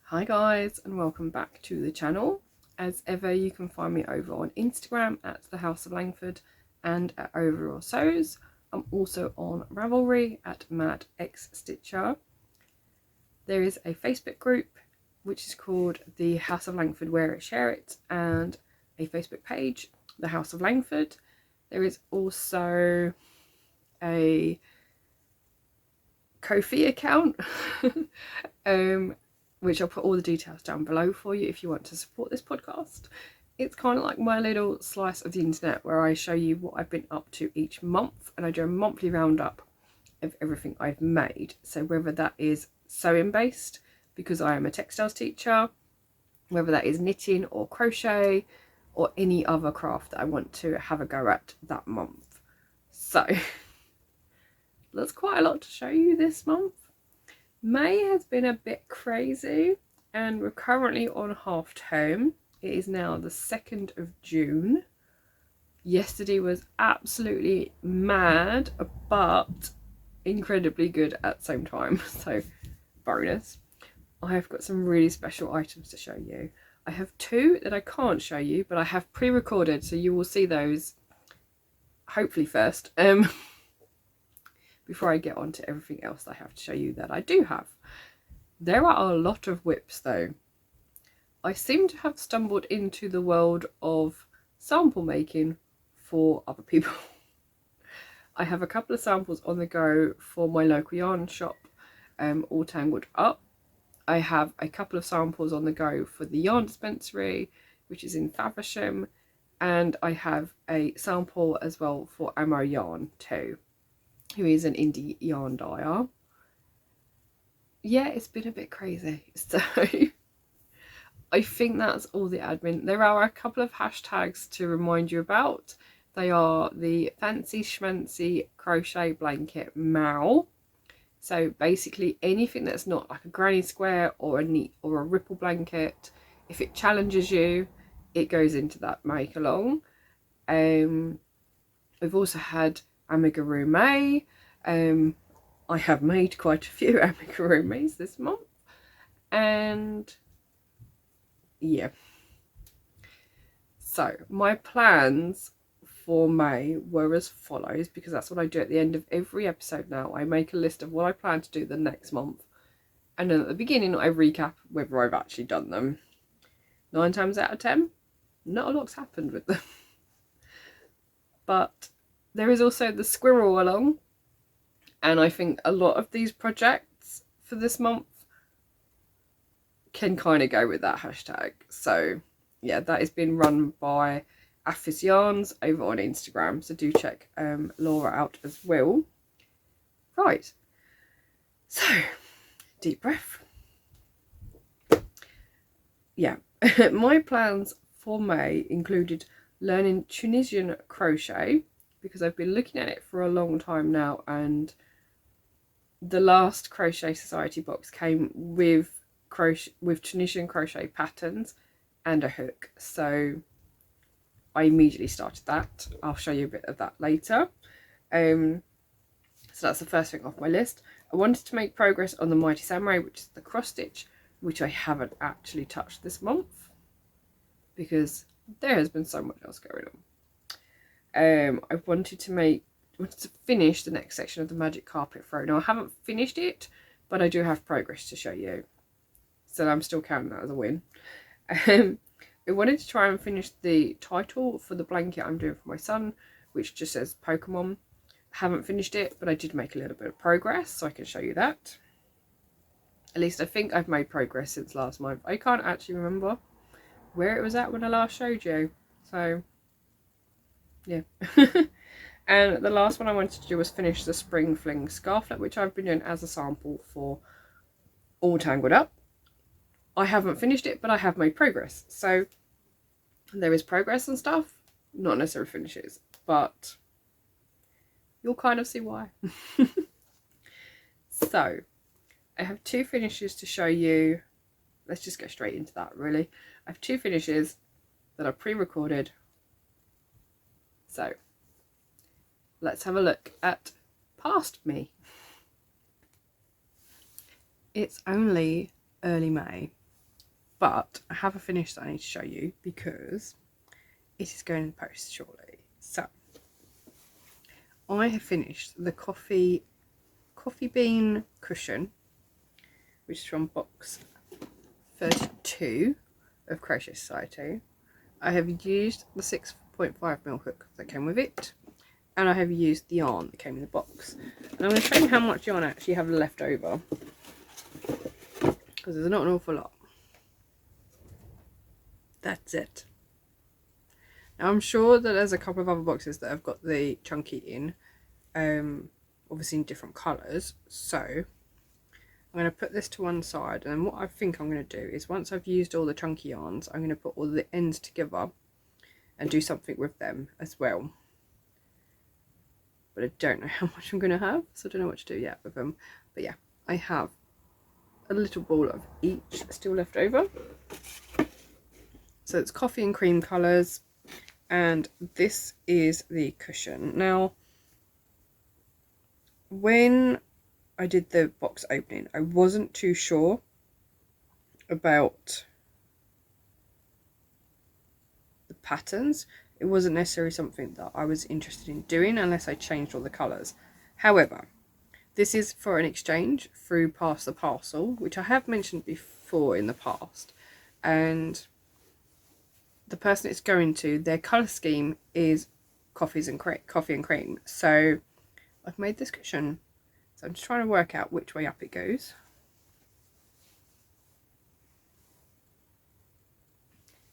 Hi guys, and welcome back to the channel. As ever, you can find me over on Instagram at the House of Langford and at Overall Sews. I'm also on Ravelry at madxstitcher. There is a Facebook group which is called the House of Langford Wear It Share It, and a Facebook page, the House of Langford. There is also a Ko-fi account which I'll put all the details down below for you if you want to support this podcast. It's kind of like my little slice of the internet where I show you what I've been up to each month, and I do a monthly roundup of everything I've made. So whether that is sewing based, because I am a textiles teacher, whether that is knitting or crochet or any other craft that I want to have a go at that month. So there's quite a lot to show you this month. May has been a bit crazy, and we're currently on half term. It is now the 2nd of June. Yesterday was absolutely mad, but incredibly good at the same time, so bonus. I have got some really special items to show you. I have two that I can't show you, but I have pre-recorded, so you will see those hopefully first. Before I get on to everything else I have to show you that I do have. There are a lot of whips though. I seem to have stumbled into the world of sample making for other people. I have a couple of samples on the go for my local yarn shop, All Tangled Up. I have a couple of samples on the go for the yarn dispensary, which is in Faversham, and I have a sample as well for Amo Yarn too, who is an indie yarn dyer. Yeah, it's been a bit crazy, so I think that's all the admin. There are a couple of hashtags to remind you about. They are the fancyschmancycrochetblanketmal. So basically anything that's not like a granny square or a neat or a ripple blanket, if it challenges you, it goes into that make along. We've also had Amigurumi. I have made quite a few amigurumis this month, and yeah. So my plans for May were as follows, because that's what I do at the end of every episode now. I make a list of what I plan to do the next month, and then at the beginning I recap whether I've actually done them. 9 times out of 10, not a lot's happened with them. But there is also the squirrel along, and I think a lot of these projects for this month can kind of go with that hashtag. So yeah, that is being run by Affis Yarns over on Instagram, so do check Laura out as well. Right, so deep breath. Yeah, my plans for May included learning Tunisian crochet, because I've been looking at it for a long time now, and the last Crochet Society box came with Tunisian crochet patterns and a hook, so I immediately started that. I'll show you a bit of that later. So that's the first thing off my list. I wanted to make progress on the Mighty Samurai, which is the cross stitch, which I haven't actually touched this month because there has been so much else going on. I wanted to finish the next section of the Magic Carpet Throw. Now I haven't finished it, but I do have progress to show you, so I'm still counting that as a win. I wanted to try and finish the title for the blanket I'm doing for my son, which just says Pokemon. I haven't finished it, but I did make a little bit of progress, so I can show you that. At least I think I've made progress since last month. I can't actually remember where it was at when I last showed you, so yeah. And the last one I wanted to do was finish the Spring Fling Scarflet, which I've been doing as a sample for All Tangled Up. I haven't finished it, but I have made progress. So there is progress and stuff, not necessarily finishes, but you'll kind of see why. So I have 2 finishes to show you. Let's just go straight into that, really. I have 2 finishes that are pre-recorded. So let's have a look at past me. It's only early May, but I have a finish that I need to show you because it is going in the post shortly. So I have finished the coffee bean cushion, which is from box 32 of Crochet Society. I have used the 6.5mm hook that came with it, and I have used the yarn that came in the box. And I'm going to show you how much yarn I actually have left over, because there's not an awful lot. That's it. Now I'm sure that there's a couple of other boxes that have got the chunky in, obviously in different colours, so I'm going to put this to one side, and then what I think I'm going to do is, once I've used all the chunky yarns, I'm going to put all the ends together and do something with them as well. But I don't know how much I'm going to have, so I don't know what to do yet with them. But yeah, I have a little ball of each still left over. So it's coffee and cream colours, and this is the cushion. Now, when I did the box opening, I wasn't too sure about the patterns. It wasn't necessarily something that I was interested in doing unless I changed all the colours. However, this is for an exchange through Pass the Parcel, which I have mentioned before in the past, and the person it's going to, their colour scheme is coffee and cream. So I've made this cushion. So I'm just trying to work out which way up it goes.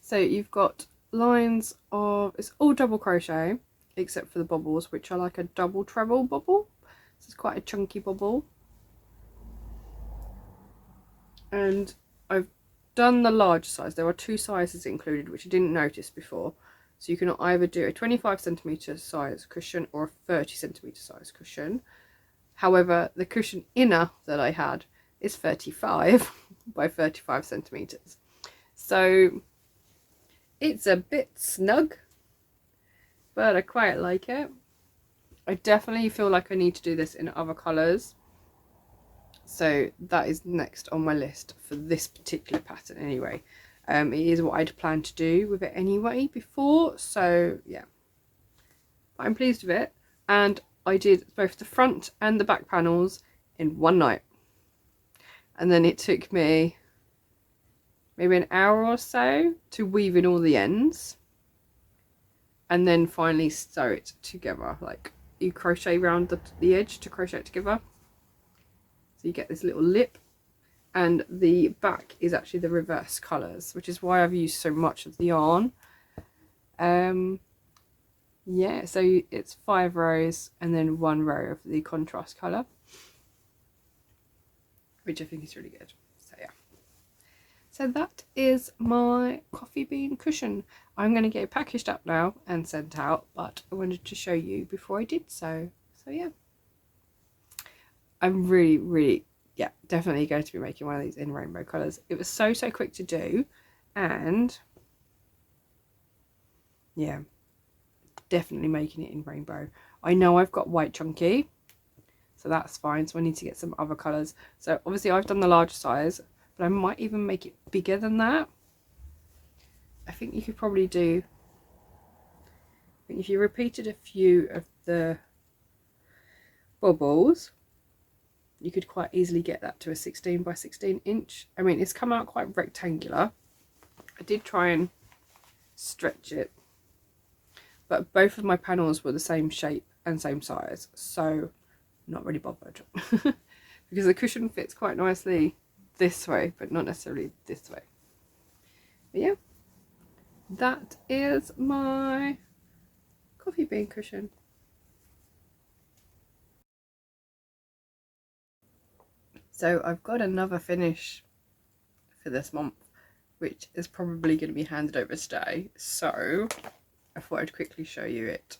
So you've got lines of, it's all double crochet except for the bobbles, which are like a double treble bobble. So it's quite a chunky bobble. And I've done the large size. There are two sizes included, which I didn't notice before. So you can either do a 25cm size cushion or a 30cm size cushion. However, the cushion inner that I had is 35 by 35 centimeters. So it's a bit snug, but I quite like it. I definitely feel like I need to do this in other colours. So that is next on my list for this particular pattern anyway. It is what I'd planned to do with it anyway before. So yeah, but I'm pleased with it. And I did both the front and the back panels in one night, and then it took me maybe an hour or so to weave in all the ends, and then finally sew it together. Like, you crochet around the edge to crochet it together, so you get this little lip, and the back is actually the reverse colours, which is why I've used so much of the yarn. Yeah, so it's 5 rows and then 1 row of the contrast colour, which I think is really good. So yeah, so that is my coffee bean cushion. I'm going to get it packaged up now and sent out, but I wanted to show you before I did so. So yeah, I'm really, yeah, definitely going to be making one of these in rainbow colours. It was so quick to do, and yeah, definitely making it in rainbow. I know I've got white chunky, so that's fine. So I need to get some other colours. So obviously I've done the large size, but I might even make it bigger than that. I think you could probably do, I think if you repeated a few of the bobbles, you could quite easily get that to a 16 by 16 inch. I mean, it's come out quite rectangular. I did try and stretch it, but both of my panels were the same shape and same size, so not really bothered. Because the cushion fits quite nicely this way, but not necessarily this way. But yeah, that is my coffee bean cushion. So I've got another finish for this month, which is probably going to be handed over today, so I thought I'd quickly show you it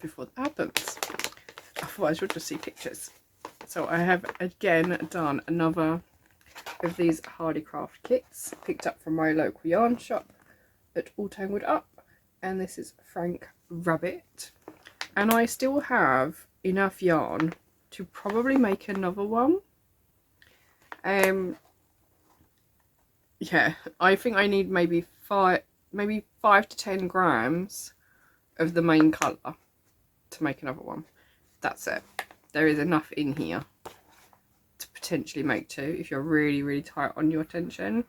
before that happens. Otherwise you'll just see pictures. So I have again done another of these Hardicraft kits picked up from my local yarn shop at All Tangled Up, and this is Frank Rabbit, and I still have enough yarn to probably make another one. yeah, I think I need maybe 5 to 10 grams of the main colour to make another one. That's it. There is enough in here to potentially make 2 if you're really tight on your tension.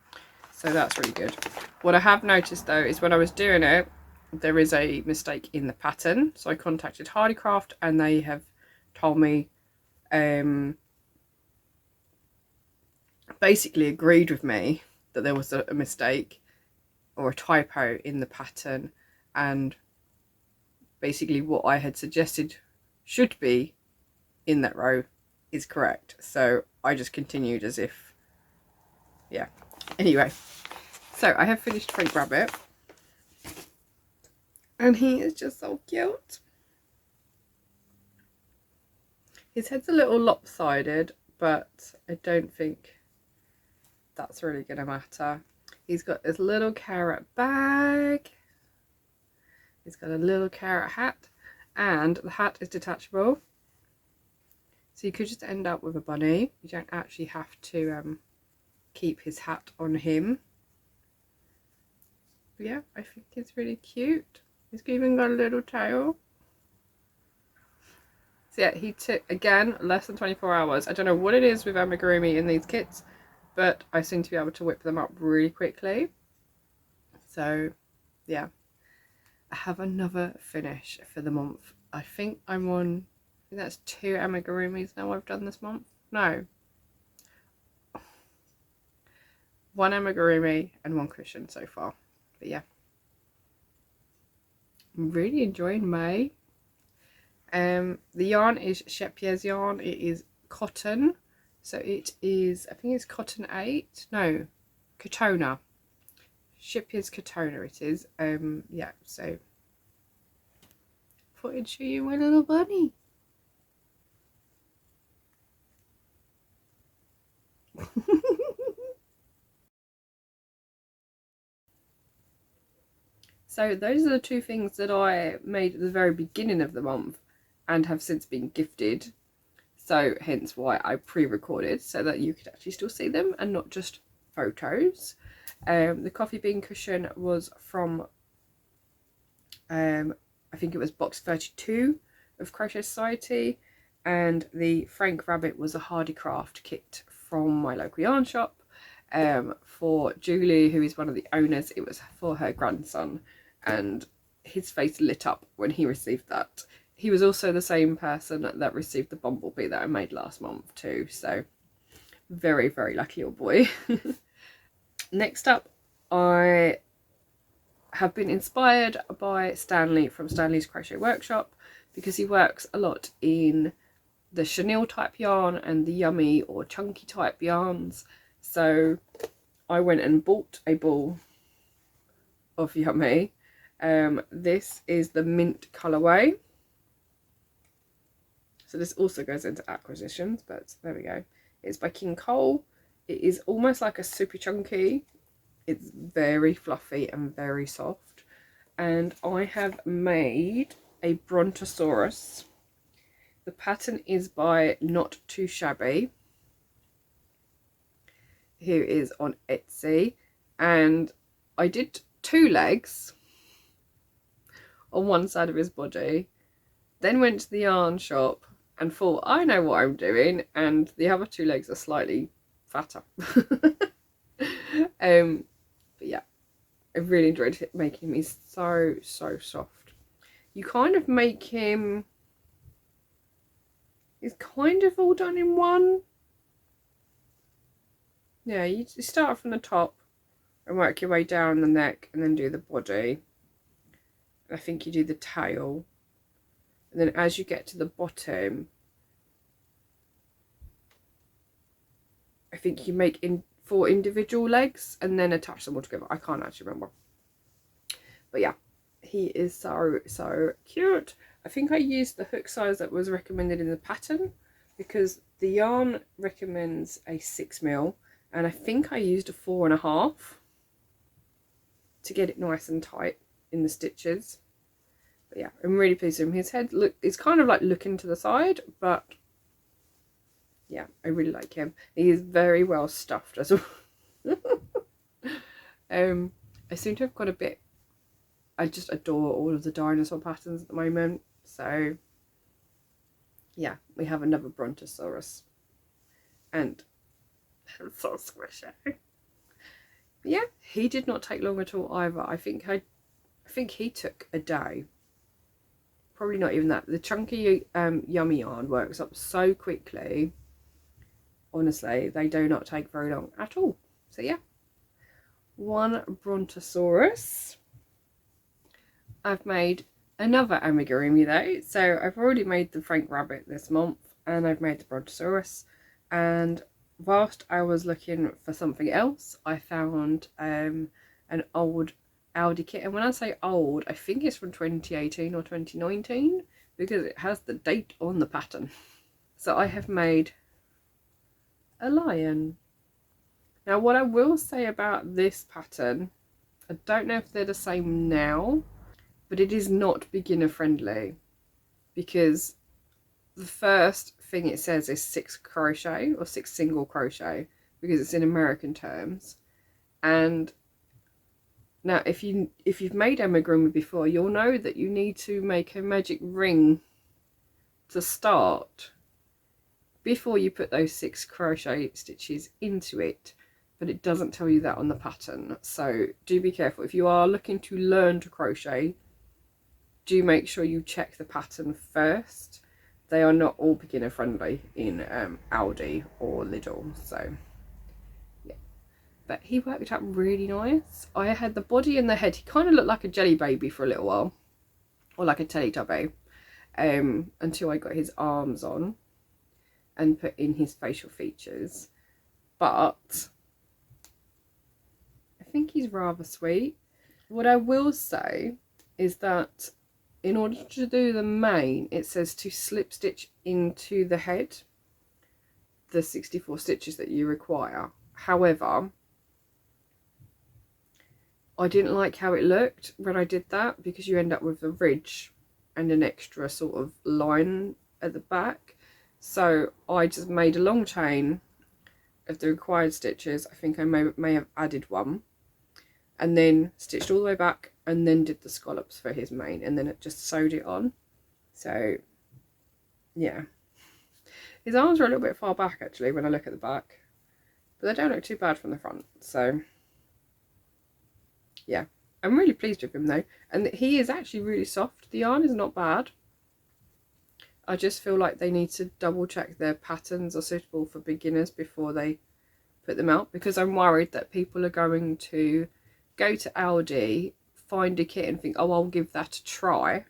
So that's really good. What I have noticed though is when I was doing it, there is a mistake in the pattern. So I contacted Hardicraft and they have told me, basically agreed with me that there was a mistake or a typo in the pattern, and basically what I had suggested should be in that row is correct. So I just continued as if, yeah. Anyway, so I have finished Frank Rabbit and he is just so cute. His head's a little lopsided, but I don't think that's really gonna matter. He's got this little carrot bag. He's got a little carrot hat, and the hat is detachable. So you could just end up with a bunny. You don't actually have to keep his hat on him. But yeah, I think it's really cute. He's even got a little tail. So yeah, he took, again, less than 24 hours. I don't know what it is with amigurumi in these kits, but I seem to be able to whip them up really quickly. So yeah, I have another finish for the month. I think I'm on, I think that's 2 amigurumis now I've done this month. No. 1 amigurumi and 1 cushion so far. But yeah, I'm really enjoying May. The yarn is Scheepjes yarn. It is cotton. So it is, I think it's cotton 8. No, Katona. Scheepjes Cotton it is. Yeah, so thought I'd show you my little bunny. So those are the 2 things that I made at the very beginning of the month and have since been gifted. So hence why I pre-recorded, so that you could actually still see them and not just photos. The coffee bean cushion was from, I think it was box 32 of Crochet Society, and the Frank Rabbit was a Hardicraft kit from my local yarn shop. For Julie, who is one of the owners, it was for her grandson, and his face lit up when he received that. He was also the same person that received the bumblebee that I made last month too, so very lucky little boy. Next up, I have been inspired by Stanley from Stanley's Crochet Workshop, because he works a lot in the chenille type yarn and the yummy or chunky type yarns. So I went and bought a ball of yummy. This is the mint colourway. So this also goes into acquisitions, but there we go. It's by King Cole. It is almost like a super chunky. It's very fluffy and very soft. And I have made a Brontosaurus. The pattern is by Not Too Shabby, who is on Etsy. And I did 2 legs on one side of his body, then went to the yarn shop and thought, I know what I'm doing, and the other 2 legs are slightly fatter. But yeah, I really enjoyed making him. He's so soft. You kind of make him, he's kind of all done in one. Yeah, you start from the top and work your way down the neck and then do the body. I think you do the tail, and then as you get to the bottom, I think you make 4 individual legs and then attach them all together. I can't actually remember, but yeah, he is so cute. I think I used the hook size that was recommended in the pattern, because the yarn recommends a 6mm, and I think I used a 4.5 to get it nice and tight in the stitches. But yeah, I'm really pleased with him. His head is kind of like looking to the side, but yeah, I really like him. He is very well stuffed as well. I seem to have got a bit, I just adore all of the dinosaur patterns at the moment. So yeah, we have another Brontosaurus, and it's so squishy. Yeah, he did not take long at all either. I think he took a day. Probably not even that. The chunky yummy yarn works up so quickly. Honestly, they do not take very long at all. So yeah, one Brontosaurus. I've made another amigurumi though. So I've already made the Frank Rabbit this month, and I've made the Brontosaurus. And whilst I was looking for something else, I found an old Aldi kit, and when I say old, I think it's from 2018 or 2019 because it has the date on the pattern. So I have made a lion. Now what I will say about this pattern, I don't know if they're the same now, but it is not beginner friendly, because the first thing it says is 6 crochet or 6 single crochet, because it's in American terms. And now if you've made amigurumi before, you'll know that you need to make a magic ring to start before you put those 6 crochet stitches into it, but it doesn't tell you that on the pattern. So do be careful. If you are looking to learn to crochet, do make sure you check the pattern first. They are not all beginner friendly in Aldi or Lidl, so yeah. But he worked out really nice. I had the body and the head. He kind of looked like a jelly baby for a little while, or like a Teletubby, until I got his arms on and put in his facial features. But I think he's rather sweet. What I will say is that in order to do the mane, it says to slip stitch into the head the 64 stitches that you require. However, I didn't like how it looked when I did that, because you end up with a ridge and an extra sort of line at the back. So I just made a long chain of the required stitches. I think I may have added one, and then stitched all the way back, and then did the scallops for his mane, and then it just sewed it on. So yeah, his arms are a little bit far back actually when I look at the back, but they don't look too bad from the front. So yeah, I'm really pleased with him though, and he is actually really soft. The yarn is not bad. I just feel like they need to double check their patterns are suitable for beginners before they put them out, because I'm worried that people are going to go to Aldi, find a kit and think, oh, I'll give that a try,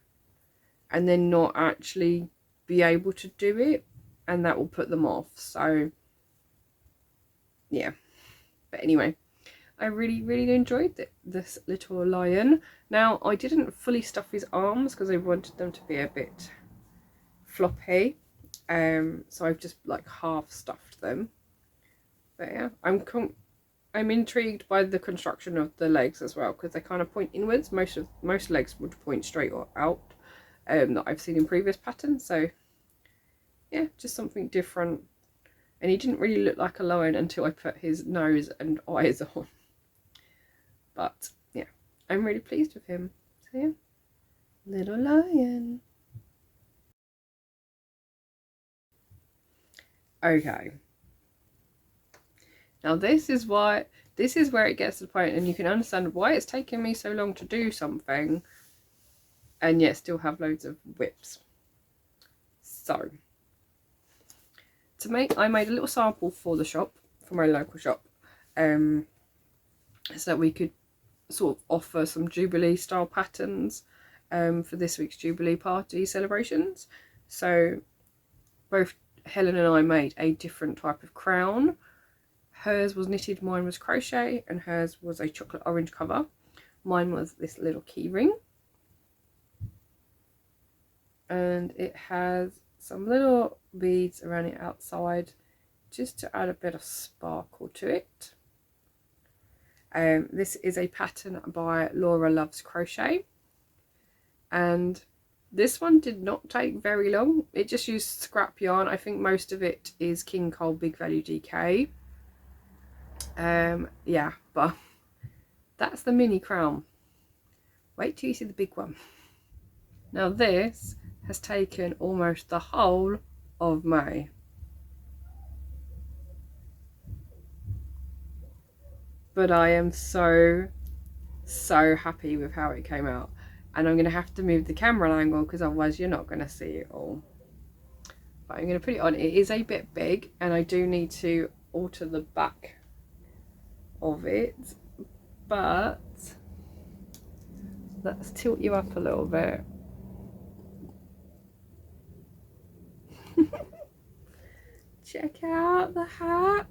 and then not actually be able to do it, and that will put them off. So yeah, but anyway, I really enjoyed this little lion. Now I didn't fully stuff his arms because I wanted them to be a bit floppy, so I've just like half stuffed them. But yeah, I'm intrigued by the construction of the legs as well, because they kind of point inwards. Most legs would point straight or out, that I've seen in previous patterns. So yeah, just something different. And he didn't really look like a lion until I put his nose and eyes on. But yeah, I'm really pleased with him. So yeah, little lion. Okay. Now this is where it gets to the point, and you can understand why it's taken me so long to do something and yet still have loads of whips. So I made a little sample for the shop, for my local shop, so that we could sort of offer some Jubilee style patterns for this week's Jubilee party celebrations. So both Helen and I made a different type of crown. Hers was knitted, mine was crochet, and hers was a chocolate orange cover. Mine was this little key ring, and it has some little beads around the outside just to add a bit of sparkle to it. This is a pattern by Laura Loves Crochet, and this one did not take very long. It just used scrap yarn. I think most of it is King Cole Big Value DK. Yeah, but That's the mini crown. Wait till you see the big one. Now this has taken almost the whole of May. But I am so happy with how it came out. And I'm going to have to move the camera angle because otherwise you're not going to see it all. But I'm going to put it on. It is a bit big and I do need to alter the back of it. But let's tilt you up a little bit. Check out the hat.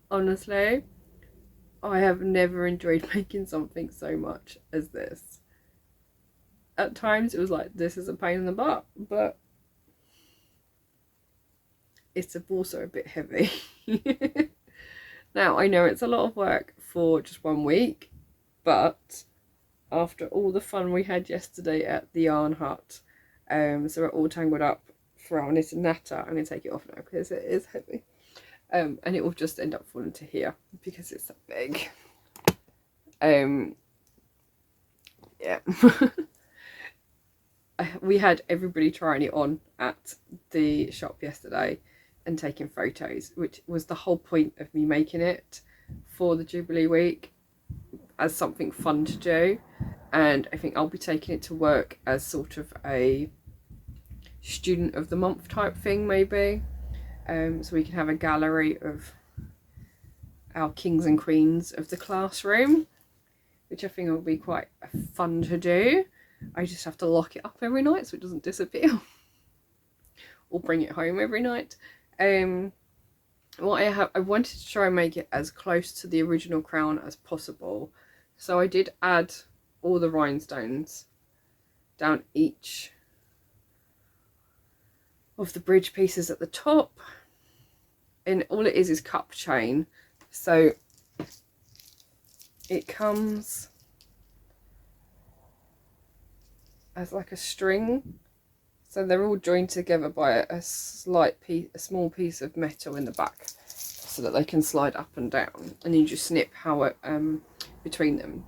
Honestly, I have never enjoyed making something so much as this. At times it was like, this is a pain in the butt, but it's also a bit heavy. Now, I know it's a lot of work for just 1 week, but after all the fun we had yesterday at the yarn hut, so we're all tangled up for our knitted natter. I'm going to take it off now because it is heavy. And it will just end up falling to here because it's so big. Yeah. We had everybody trying it on at the shop yesterday and taking photos, which was the whole point of me making it for the Jubilee week as something fun to do. And I think I'll be taking it to work as sort of a student of the month type thing, maybe. So we can have a gallery of our kings and queens of the classroom, which I think will be quite fun to do. I just have to lock it up every night so it doesn't disappear. Or bring it home every night. What I wanted to try and make it as close to the original crown as possible. So I did add all the rhinestones down each of the bridge pieces at the top. And all it is cup chain. So it comes as like a string, so they're all joined together by a small piece of metal in the back, so that they can slide up and down, and you just snip between them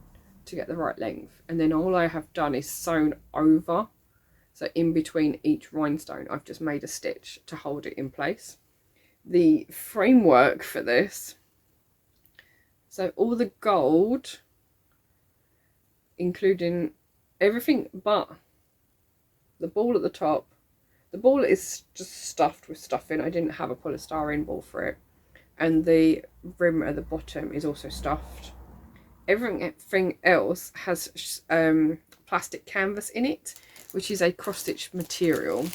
to get the right length. And then all I have done is sewn over, so in between each rhinestone I've just made a stitch to hold it in place. The framework for this, so all the gold, including everything but the ball at the top. The ball is just stuffed with stuffing. I didn't have a polystyrene ball for it. And the rim at the bottom is also stuffed. Everything else has plastic canvas in it, which is a cross-stitch material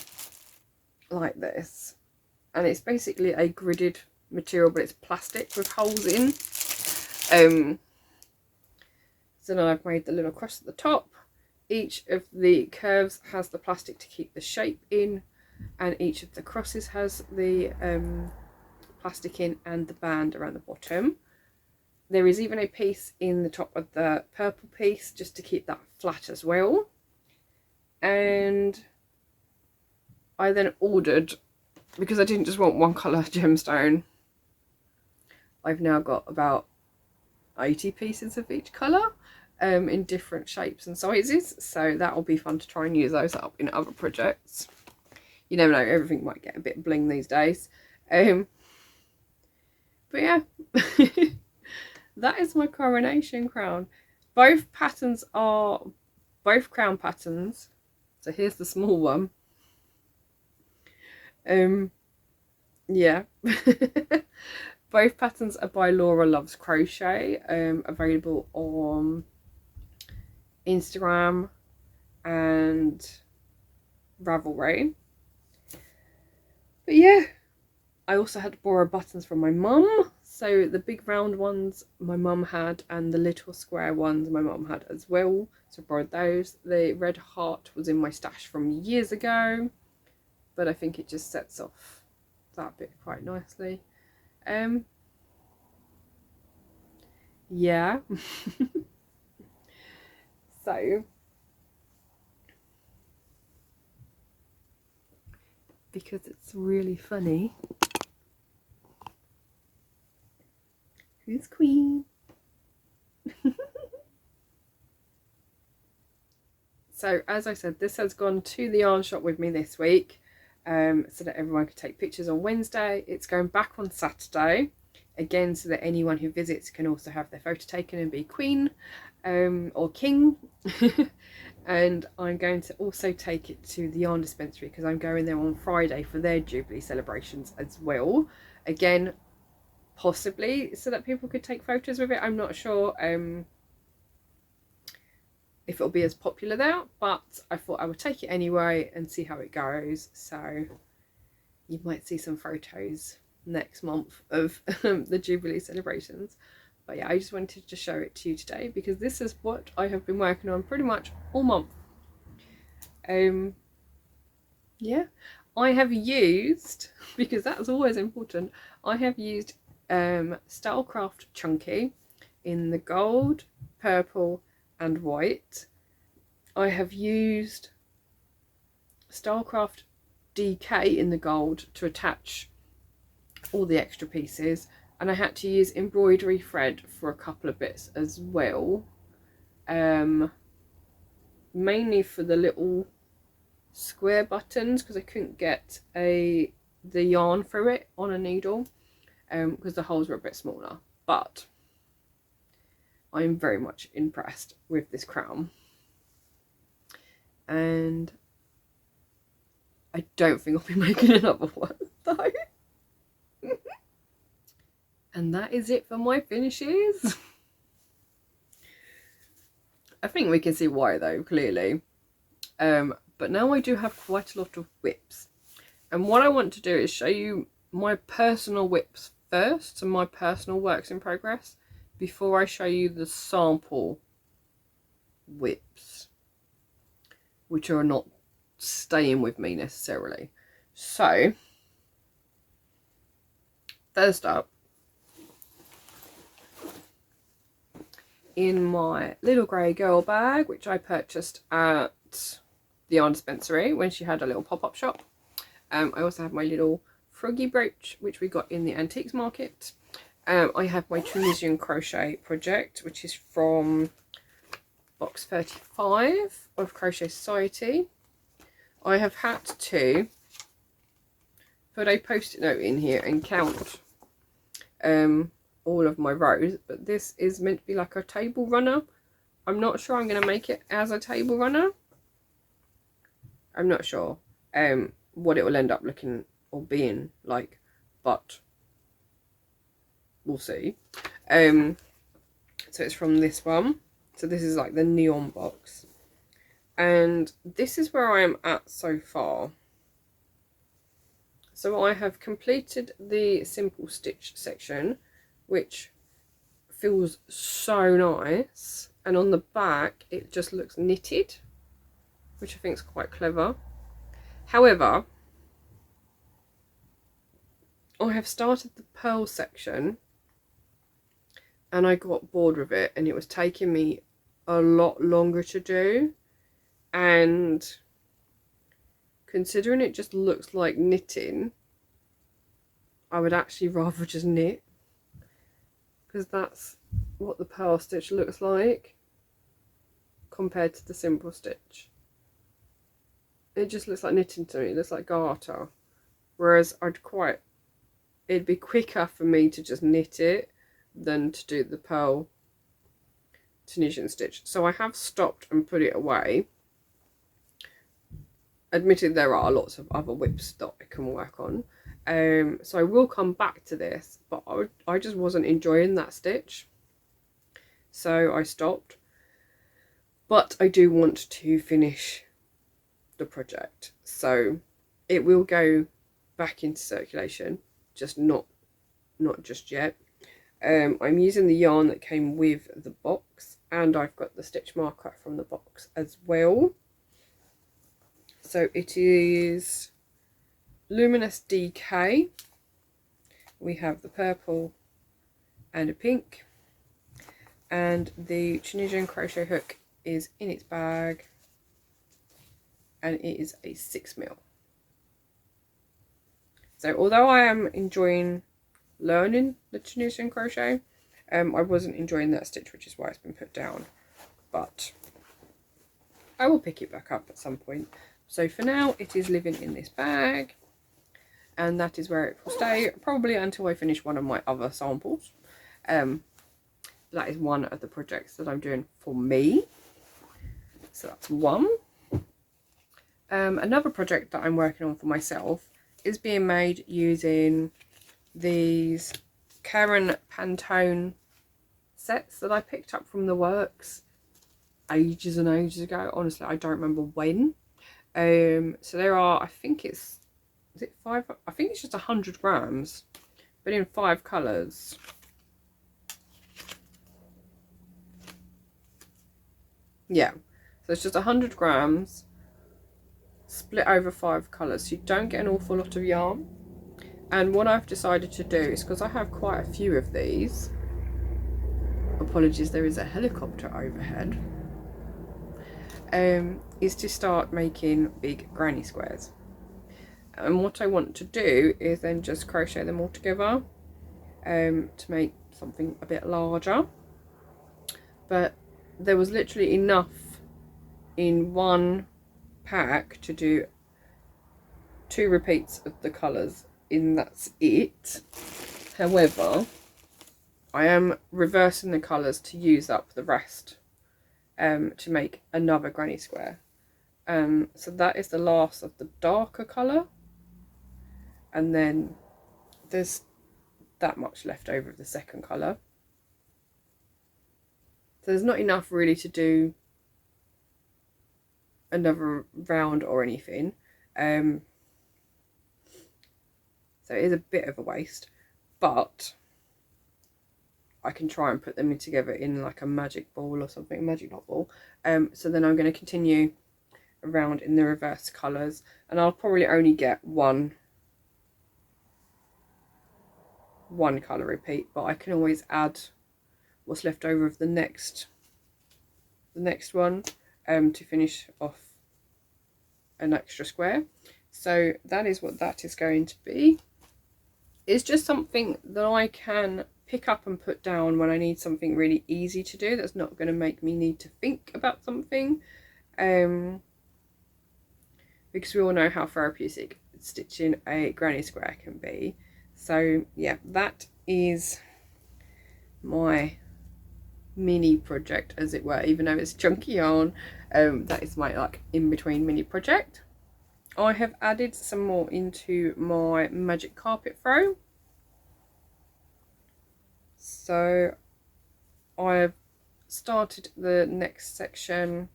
like this. And it's basically a gridded material, but it's plastic with holes in. So now I've made the little cross at the top. Each of the curves has the plastic to keep the shape in, and each of the crosses has the plastic in and the band around the bottom. There is even a piece in the top of the purple piece just to keep that flat as well. And I then ordered, because I didn't just want one colour gemstone, I've now got about 80 pieces of each colour. In different shapes and sizes, so that will be fun to try and use those up in other projects. You never know, everything might get a bit bling these days. But yeah, that is my coronation crown. Both patterns are both crown patterns. So here's the small one. Yeah. Both patterns are by Laura Loves Crochet, available on Instagram and Ravelry. But yeah, I also had to borrow buttons from my mum. So the big round ones my mum had, and the little square ones my mum had as well. So I borrowed those. The red heart was in my stash from years ago, but I think it just sets off that bit quite nicely. Yeah. So because it's really funny, Who's queen? So as I said, this has gone to the yarn shop with me this week, so that everyone could take pictures on Wednesday. It's going back on Saturday, again, so that anyone who visits can also have their photo taken and be queen or king. And I'm going to also take it to the yarn dispensary because I'm going there on Friday for their Jubilee celebrations as well. Again, possibly so that people could take photos with it. I'm not sure if it'll be as popular there, but I thought I would take it anyway and see how it goes. So you might see some photos next month of the Jubilee celebrations. But yeah, I just wanted to show it to you today because this is what I have been working on pretty much all month. Yeah, I have used, because that's always important, I have used Stylecraft Chunky in the gold, purple and white. I have used Stylecraft DK in the gold to attach all the extra pieces, and I had to use embroidery thread for a couple of bits as well, mainly for the little square buttons because I couldn't get the yarn through it on a needle because the holes were a bit smaller. But I'm very much impressed with this crown, and I don't think I'll be making another one though. And that is it for my finishes. I think we can see why though, clearly. But now I do have quite a lot of whips, and what I want to do is show you my personal whips first, so my personal works in progress, before I show you the sample whips, which are not staying with me necessarily. So first up, in my little grey girl bag, which I purchased at the yarn dispensary when she had a little pop-up shop, I also have my little froggy brooch, which we got in the antiques market. I have my Tunisian crochet project, which is from box 35 of Crochet Society. I have had to put a post-it note in here and count all of my rows, but this is meant to be like a table runner. I'm not sure I'm going to make it as a table runner. I'm not sure what it will end up looking or being like, but we'll see. So it's from this one. So this is like the neon box, and this is where I am at so far. So I have completed the simple stitch section, which feels so nice, and on the back it just looks knitted, which I think is quite clever. However, I have started the pearl section and I got bored with it, and it was taking me a lot longer to do, and considering it just looks like knitting, I would actually rather just knit, because that's what the pearl stitch looks like compared to the simple stitch. It just looks like knitting to me. It looks like garter, whereas it'd be quicker for me to just knit it than to do the pearl Tunisian stitch. So I have stopped and put it away. Admitted there are lots of other whips that I can work on, so I will come back to this, but I just wasn't enjoying that stitch, so I stopped. But I do want to finish the project, so it will go back into circulation, just not just yet. I'm using the yarn that came with the box, and I've got the stitch marker from the box as well. So it is Luminous DK. We have the purple and a pink, and the Tunisian crochet hook is in its bag, and it is a 6mm. So although I am enjoying learning the Tunisian crochet, I wasn't enjoying that stitch, which is why it's been put down, but I will pick it back up at some point. So for now it is living in this bag, and that is where it will stay probably until I finish one of my other samples. That is one of the projects that I'm doing for me, so that's one. Another project that I'm working on for myself is being made using these Karen Pantone sets that I picked up from the works ages and ages ago. Honestly, I don't remember when. So there are, I think is it 5? I think it's just 100 grams, but in 5 colours. Yeah, so it's just 100 grams split over 5 colours, so you don't get an awful lot of yarn. And what I've decided to do is, because I have quite a few of these, apologies, there is a helicopter overhead, is to start making big granny squares. And what I want to do is then just crochet them all together to make something a bit larger. But there was literally enough in one pack to do 2 repeats of the colours, and that's it. However, I am reversing the colours to use up the rest to make another granny square. So that is the last of the darker colour, and then there's that much left over of the second colour. So there's not enough really to do another round or anything. So it is a bit of a waste, but I can try and put them together in like a magic ball or something, magic knot ball. So then I'm going to continue around in the reverse colours, and I'll probably only get one colour repeat, but I can always add what's left over of the next one to finish off an extra square. So that is what that is going to be. It's just something that I can pick up and put down when I need something really easy to do that's not going to make me need to think about something, because we all know how therapeutic stitching a granny square can be. So yeah, that is my mini project, as it were, even though it's chunky yarn. That is my like in between mini project. I have added some more into my magic carpet throw. So I've started the next section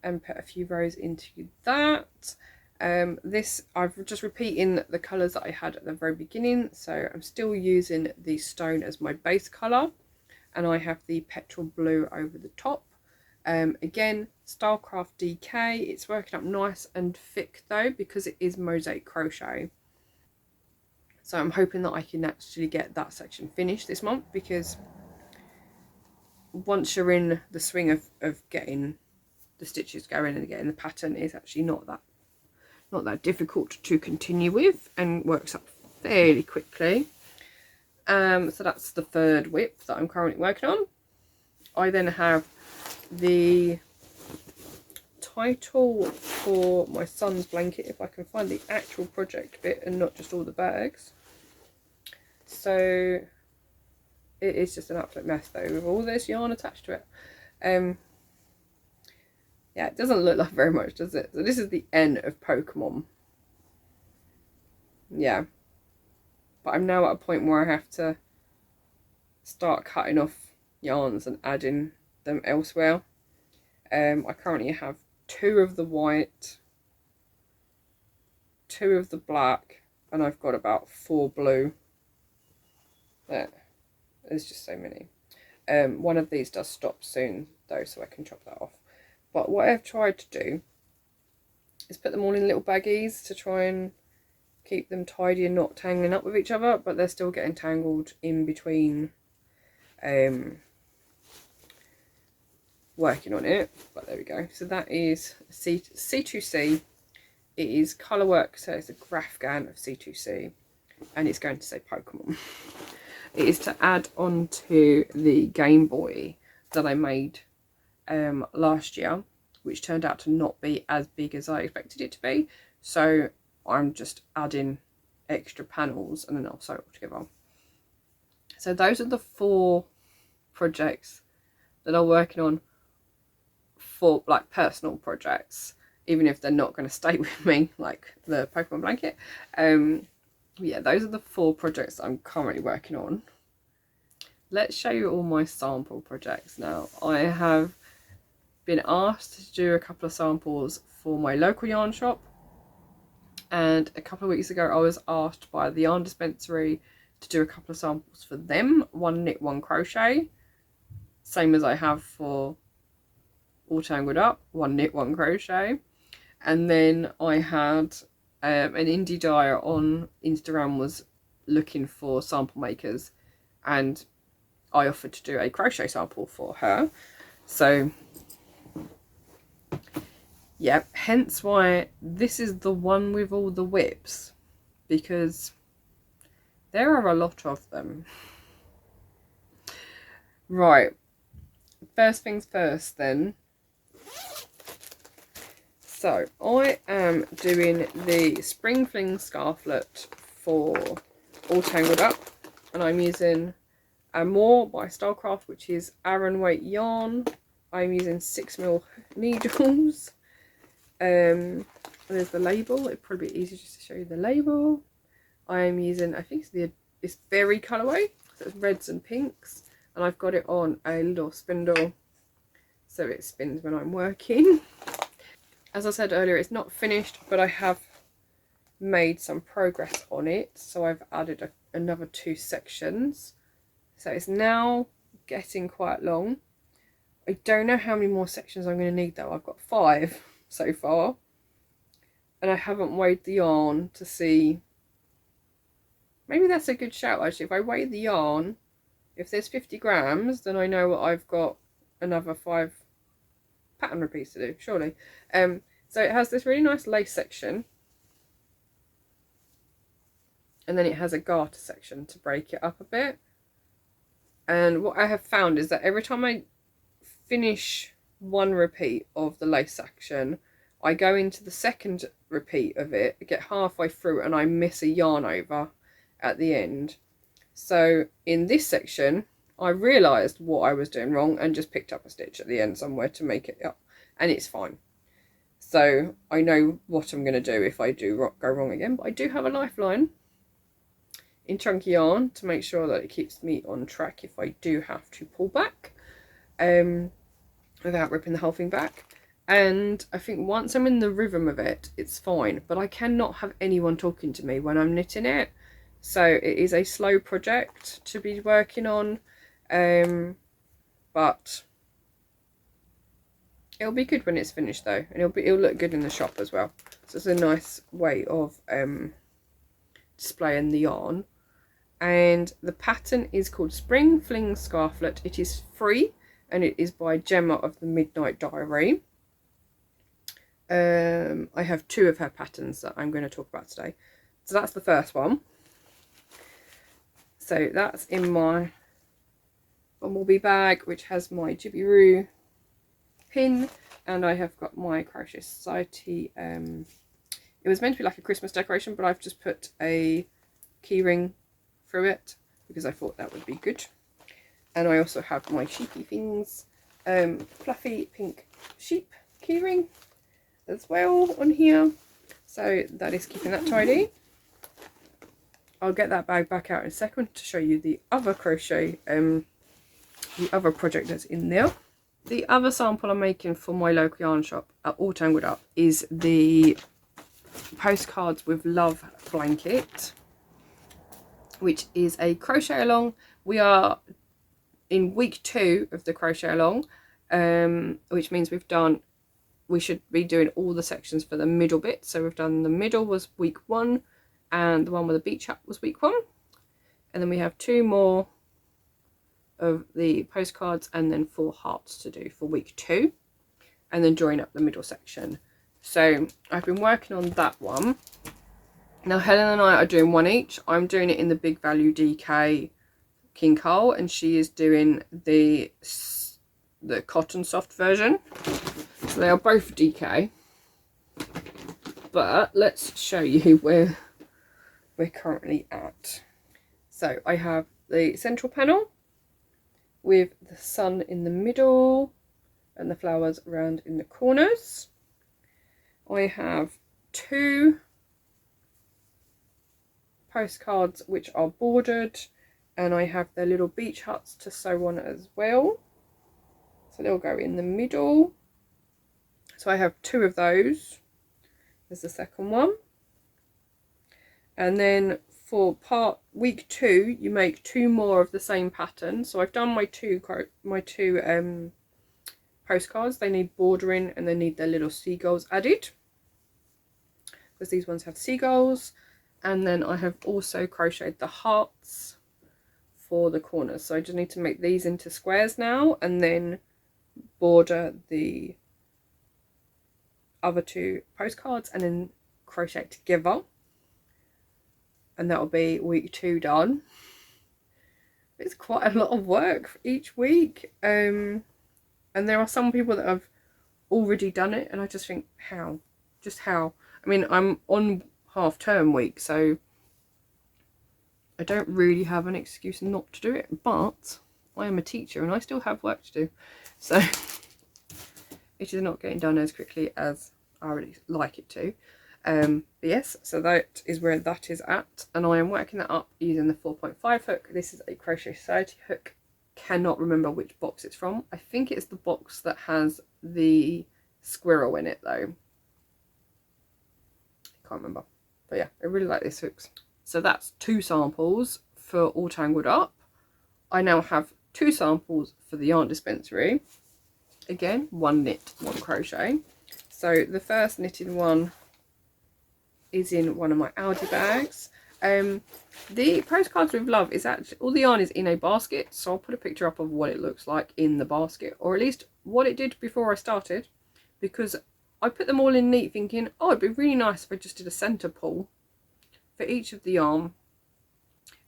and put a few rows into that. This, I've just repeating the colours that I had at the very beginning. So I'm still using the stone as my base colour, and I have the petrol blue over the top. Again, Starcraft DK. It's working up nice and thick though, because it is mosaic crochet. So I'm hoping that I can actually get that section finished this month, because once you're in the swing of getting the stitches going and getting the pattern, is actually not that difficult to continue with, and works up fairly quickly. So that's the third whip that I'm currently working on. I then have the title for my son's blanket, if I can find the actual project bit and not just all the bags. So it is just an absolute mess though, with all this yarn attached to it. Yeah, it doesn't look like very much, does it? So this is the N of Pokemon. Yeah, but I'm now at a point where I have to start cutting off yarns and adding them elsewhere. I currently have 2 of the white, 2 of the black, and I've got about 4 blue. There's just so many. One of these does stop soon though, so I can chop that off. But what I've tried to do is put them all in little baggies to try and keep them tidy and not tangling up with each other, but they're still getting tangled in between working on it. But there we go. So that is C2C. It is colour work, so it's a graph gan of C2C, and it's going to say Pokemon. It is to add on to the Game Boy that I made last year, which turned out to not be as big as I expected it to be. So I'm just adding extra panels and then I'll sew it all together. So those are the 4 projects that I'm working on for like personal projects, even if they're not going to stay with me, like the Pokemon blanket. Yeah, those are the 4 projects I'm currently working on. Let's show you all my sample projects now. I have been asked to do a couple of samples for my local yarn shop, and a couple of weeks ago I was asked by the yarn dispensary to do a couple of samples for them, 1 knit 1 crochet, same as I have for All Tangled Up, 1 knit 1 crochet. And then I had an indie dyer on Instagram was looking for sample makers, and I offered to do a crochet sample for her. So yeah, hence why this is the one with all the whips, because there are a lot of them. Right, first things first then. So I am doing the Spring Fling Scarflet for All Tangled Up, and I'm using More by Stylecraft, which is Aran weight yarn. I'm using 6mm needles. There's the label. It'd probably be easier just to show you the label. I am using, I think it's berry colourway, so it's reds and pinks, and I've got it on a little spindle so it spins when I'm working. As I said earlier, it's not finished, but I have made some progress on it, so I've added another 2 sections, so it's now getting quite long. I don't know how many more sections I'm going to need though. I've got 5 so far, and I haven't weighed the yarn to see. Maybe that's a good shout actually. If I weigh the yarn, if there's 50 grams, then I know what I've got another 5 pattern repeats to do, surely. So it has this really nice lace section, and then it has a garter section to break it up a bit. And what I have found is that every time I finish 1 repeat of the lace section, I go into the second repeat of it, get halfway through, and I miss a yarn over at the end. So in this section I realised what I was doing wrong and just picked up a stitch at the end somewhere to make it up, and it's fine. So I know what I'm going to do if I do go wrong again, but I do have a lifeline in chunky yarn to make sure that it keeps me on track if I do have to pull back without ripping the whole thing back. And I think once I'm in the rhythm of it, it's fine, but I cannot have anyone talking to me when I'm knitting it. So it is a slow project to be working on, but it'll be good when it's finished though, and it'll look good in the shop as well. So it's a nice way of displaying the yarn. And the pattern is called Spring Fling Scarflet. It is free, and it is by Gemma of the Midnight Diary. I have 2 of her patterns that I'm going to talk about today. So that's the first one. So that's in my bumblebee bag, which has my Jubilee pin, and I have got my Crochet Society. It was meant to be like a Christmas decoration, but I've just put a keyring through it because I thought that would be good. And I also have my sheepy things, fluffy pink sheep keyring as well on here, so that is keeping that tidy. I'll get that bag back out in a second to show you the other crochet, the other project that's in there. The other sample I'm making for my local yarn shop at All Tangled Up is the Postcards with Love blanket, which is a crochet along. We are in week 2 of the crochet along, which means we should be doing all the sections for the middle bit. So we've done the middle was week 1, and the one with the beach hat was week 1, and then we have 2 more of the postcards and then 4 hearts to do for week 2, and then join up the middle section. So I've been working on that one. Now Helen and I are doing one each. I'm doing it in the Big Value DK King Carl, and she is doing the cotton soft version. So they are both DK. But let's show you where we're currently at. So I have the central panel with the sun in the middle and the flowers around in the corners. I have 2 postcards which are bordered, and I have their little beach huts to sew on as well. So they'll go in the middle. So I have 2 of those. There's the second one. And then for week 2, you make 2 more of the same pattern. So I've done my two postcards. They need bordering and they need their little seagulls added, because these ones have seagulls. And then I have also crocheted the hearts for the corners. So I just need to make these into squares now and then border the other 2 postcards and then crochet together. And that'll be week 2 done. It's quite a lot of work for each week. And there are some people that have already done it, and I just think, how? Just how? I mean, I'm on half-term week, so I don't really have an excuse not to do it, but I am a teacher and I still have work to do, so it is not getting done as quickly as I really like it to. But yes, so that is where that is at, and I am working that up using the 4.5 hook. This is a Crochet Society hook. Cannot remember which box it's from. I think it's the box that has the squirrel in it though. Can't remember. But yeah, I really like these hooks. So that's 2 samples for All Tangled Up. I now have 2 samples for the yarn dispensary. Again, 1 knit, 1 crochet. So the first knitted one is in one of my Aldi bags. The Postcards with Love is actually, all the yarn is in a basket, so I'll put a picture up of what it looks like in the basket, or at least what it did before I started, because I put them all in neat thinking, oh, it'd be really nice if I just did a centre pull for each of the yarn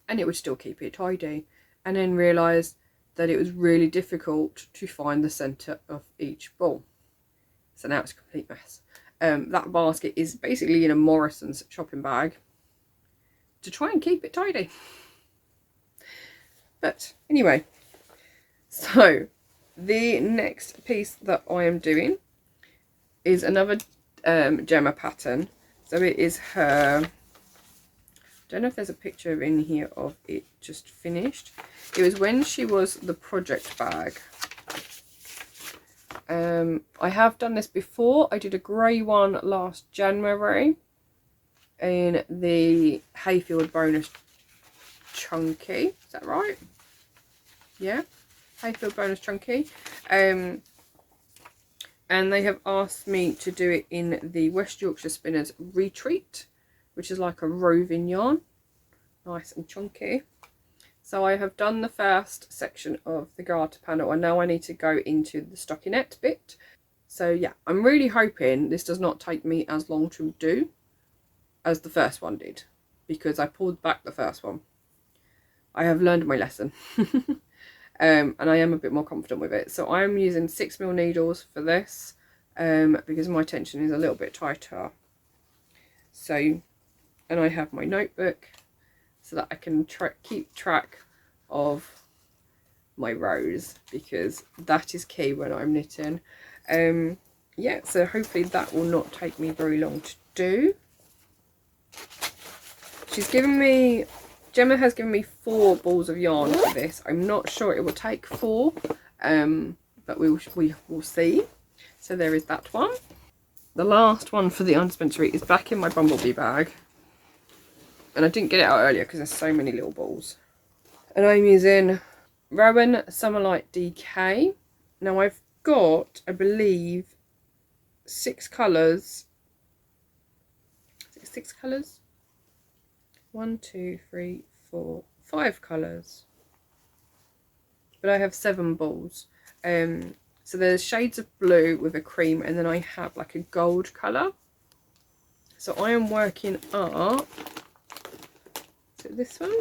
and it would still keep it tidy, and then realised that it was really difficult to find the centre of each ball. So now it's a complete mess. That basket is basically in a Morrison's shopping bag to try and keep it tidy. But anyway, so the next piece that I am doing is another Gemma pattern. So it is her, I don't know if there's a picture in here of it just finished. It was when she was the project bag. I have done this before. I did a grey one last January in the Hayfield bonus chunky. Is that right? Yeah, Hayfield bonus chunky. And they have asked me to do it in the West Yorkshire Spinners Retreat, which is like a roving yarn, nice and chunky. So I have done the first section of the garter panel, and now I need to go into the stockinette bit. So yeah, I'm really hoping this does not take me as long to do as the first one did, because I pulled back the first one. I have learned my lesson. And I am a bit more confident with it. So I'm using 6mm needles for this, because my tension is a little bit tighter. So, and I have my notebook so that I can keep track of my rows, because that is key when I'm knitting. Yeah, so hopefully that will not take me very long to do. She's given me, Gemma has given me 4 balls of yarn for this. I'm not sure it will take 4, but we will see. So there is that one. The last one for the yarn dispensary is back in my bumblebee bag, and I didn't get it out earlier because there's so many little balls. And I'm using Rowan Summerlight DK. Now I've got, I believe, 6 colours. 6 colours? 1, 2, 3, 4, 5 colours. But I have 7 balls. So there's shades of blue with a cream, and then I have like a gold colour. So I am working up, is it this one?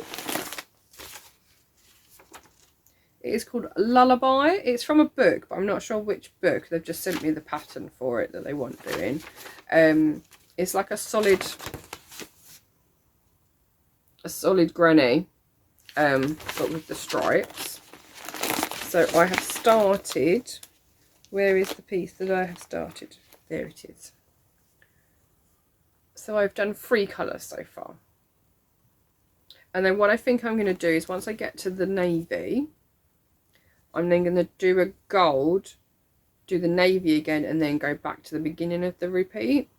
It is called Lullaby. It's from a book, but I'm not sure which book. They've just sent me the pattern for it that they want doing. It's like a solid granny, but with the stripes. So I have started. Where is the piece that I have started? There it is. So I've done 3 colours so far. And then what I think I'm going to do is once I get to the navy, I'm then going to do a gold, do the navy again, and then go back to the beginning of the repeat.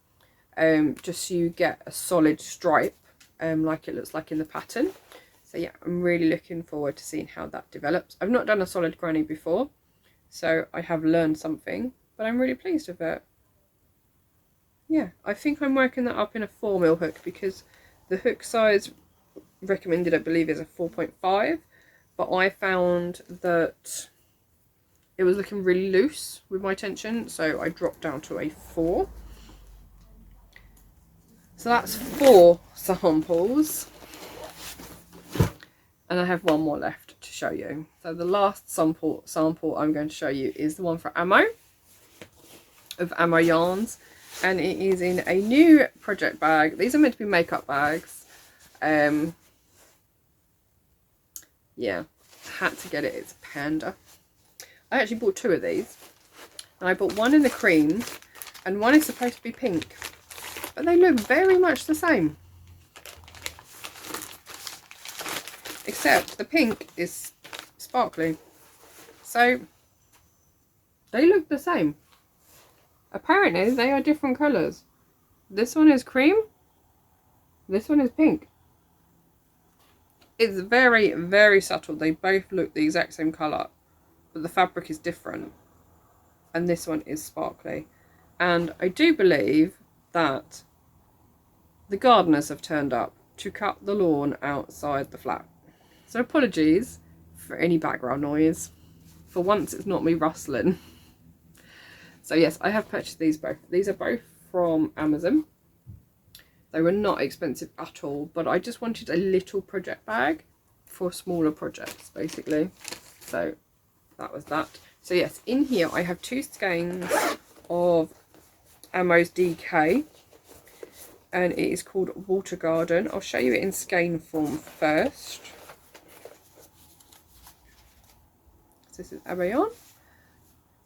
Just so you get a solid stripe, like it looks like in the pattern. So yeah, I'm really looking forward to seeing how that develops. I've not done a solid granny before, so I have learned something, but I'm really pleased with it. Yeah, I think I'm working that up in a 4mm hook because the hook size recommended, I believe, is a 4.5, but I found that it was looking really loose with my tension, so I dropped down to a 4. So that's 4 samples, and I have 1 more left to show you. So the last sample I'm going to show you is the one for Ammo, of Ammo yarns, and it is in a new project bag. These are meant to be makeup bags. Yeah, had to get it. It's Panda. I actually bought 2 of these, and I bought one in the cream and one is supposed to be pink, but they look very much the same, except the pink is sparkly, so they look the same. Apparently they are different colours. This one is cream, this one is pink. It's very, very subtle. They both look the exact same colour, but the fabric is different. And this one is sparkly. And I do believe that the gardeners have turned up to cut the lawn outside the flat. So apologies for any background noise. For once it's not me rustling. So yes, I have purchased these both. These are both from Amazon. They were not expensive at all, but I just wanted a little project bag for smaller projects, basically. So that was that. So yes, in here I have 2 skeins of Ammo's DK, and it is called Water Garden. I'll show you it in skein form first. So this is Ammo yarn.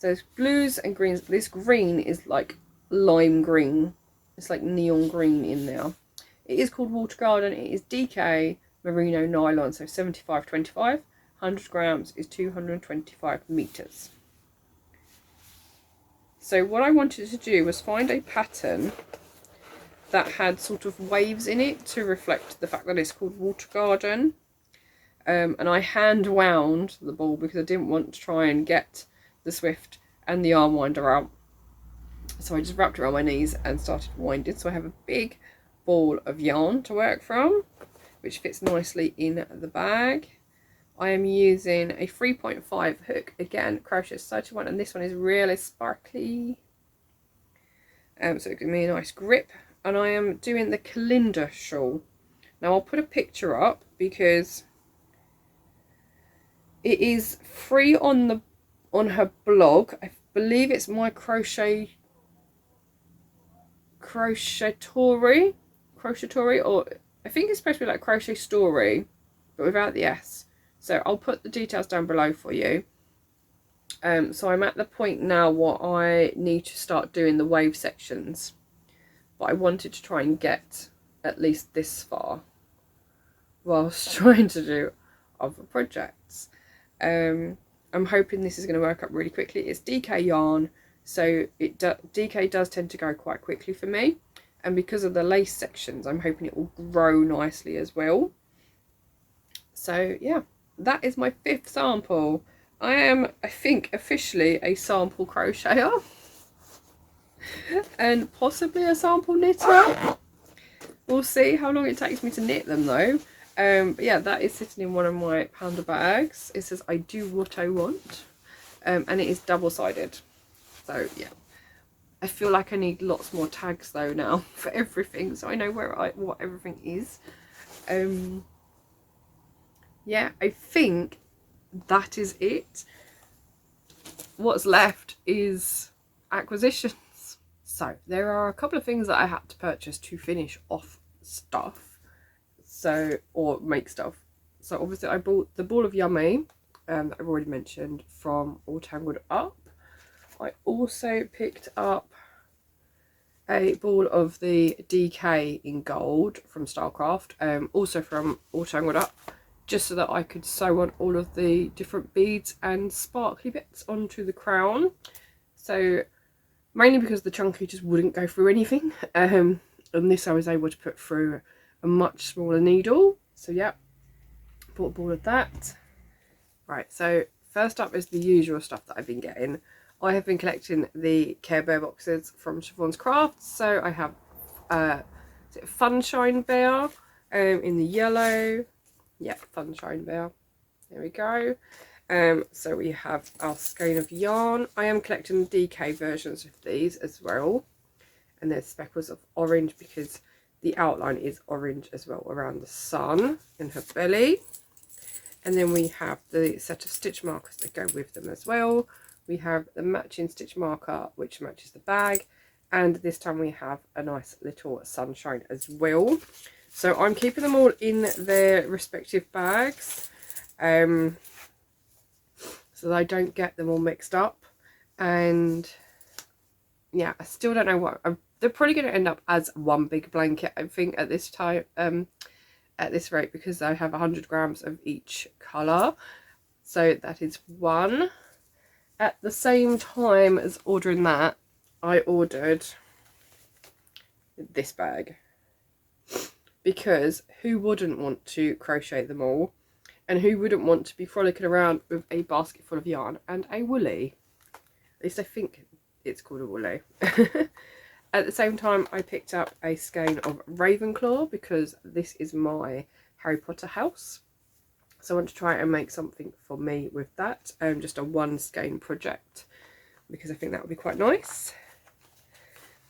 So there's blues and greens. This green is like lime green. It's like neon green in there. It is called Water Garden. It is DK merino nylon, so 75-25. 100 grams is 225 meters. So what I wanted to do was find a pattern that had sort of waves in it to reflect the fact that it's called Water Garden. And I hand wound the ball because I didn't want to try and get the Swift and the arm winder out. So I just wrapped it around my knees and started winding. So I have a big ball of yarn to work from, which fits nicely in the bag. I am using a 3.5 hook, again, Crochet Society one, and this one is really sparkly. So it gives me a nice grip. And I am doing the Kalinda shawl. Now I'll put a picture up because it is free on her blog. I believe it's my crochet Crochetatory, or I think it's supposed to be like Crochet Story, but without the S. So I'll put the details down below for you. So I'm at the point now where I need to start doing the wave sections, but I wanted to try and get at least this far whilst trying to do other projects. I'm hoping this is going to work up really quickly. It's DK yarn, so DK does tend to go quite quickly for me, and because of the lace sections I'm hoping it will grow nicely as well. So yeah, that is my 5th sample. I am, I think, officially a sample crocheter and possibly a sample knitter. We'll see how long it takes me to knit them though. But yeah, that is sitting in one of my Panda bags. It says I do what I want, and it is double-sided. So yeah, I feel like I need lots more tags though now for everything, so I know what everything is. Yeah, I think that is it. What's left is acquisitions. So there are a couple of things that I had to purchase to finish off stuff, so, or make stuff. So obviously I bought the ball of yummy that I've already mentioned from All Tangled Up. I also picked up a ball of the DK in gold from Stylecraft, also from All Tangled Up, just so that I could sew on all of the different beads and sparkly bits onto the crown. So mainly because the chunky just wouldn't go through anything, and this I was able to put through a much smaller needle. So yeah, bought a ball of that. Right, so first up is the usual stuff that I've been getting. I have been collecting the Care Bear boxes from Siobhan's Crafts. So I have is it Funshine Bear in the yellow. Yeah, Funshine Bear. There we go. So we have our skein of yarn. I am collecting the DK versions of these as well. And there's speckles of orange because the outline is orange as well around the sun in her belly. And then we have the set of stitch markers that go with them as well. We have the matching stitch marker which matches the bag, and this time we have a nice little sunshine as well. So I'm keeping them all in their respective bags, so that I don't get them all mixed up. And yeah, I still don't know what they're probably going to end up as one big blanket, I think, at this time, at this rate, because I have 100 grams of each colour. So that is one. At the same time as ordering that, I ordered this bag, because who wouldn't want to crochet them all, and who wouldn't want to be frolicking around with a basket full of yarn and a woolly? At least I think it's called a woolly. At the same time, I picked up a skein of Ravenclaw because this is my Harry Potter house. So I want to try and make something for me with that. Just a one skein project, because I think that would be quite nice.